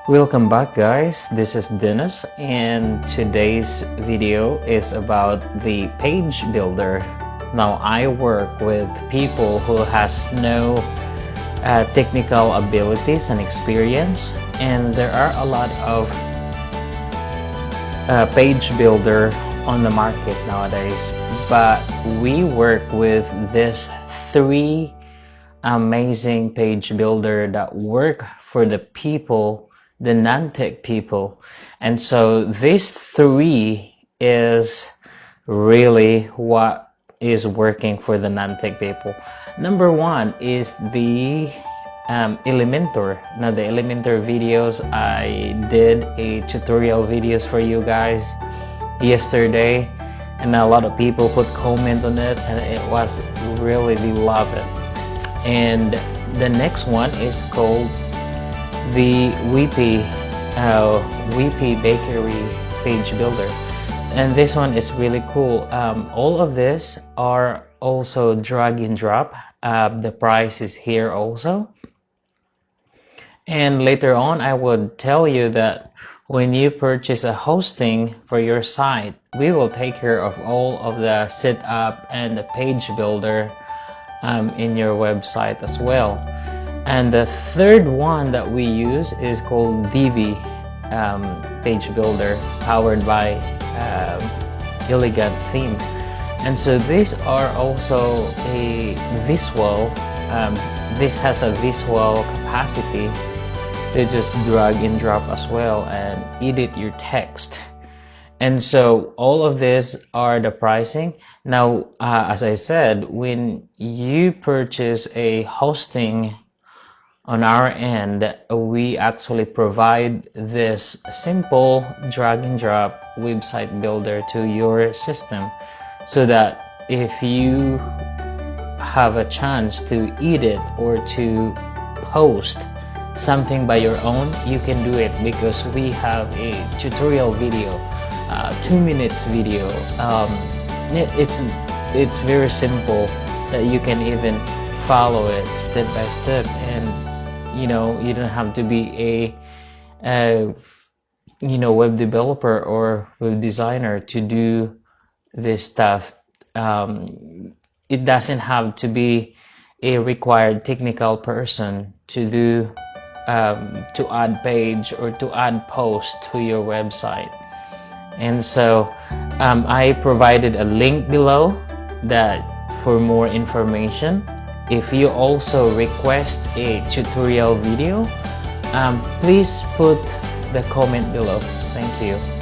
Welcome back, guys. This is Dennis, and today's video is about the page builder. Now, I work with people who has no technical abilities and experience, and there are a lot of page builder on the market nowadays. But we work with this three amazing page builder that work for the people, the non-tech people. And so these three is really what is working for the non-tech people. Number one is the Elementor. Now the Elementor videos, I did a tutorial videos for you guys yesterday, and a lot of people put comment on it, and it was really love it. And the next one is called the Weepy Bakery Page Builder, and this one is really cool. All of this are also drag and drop. The price is here also, and later on I would tell you that when you purchase a hosting for your site, we will take care of all of the setup and the page builder in your website as well. And the third one that we use is called Divi page builder, powered by elegant theme. And so these are also a visual, this has a visual capacity to just drag and drop as well and edit your text. And so all of this are the pricing. Now, as I said, when you purchase a hosting on our end, we actually provide this simple drag and drop website builder to your system, so that if you have a chance to edit or to post something by your own, you can do it, because we have a tutorial video, 2 minutes video. It's very simple that you can even follow it step by step, and you don't have to be a web developer or web designer to do this stuff. It doesn't have to be a required technical person to do to add page or to add post to your website. And so I provided a link below that for more information. If you also request a tutorial video, please put the comment below. Thank you.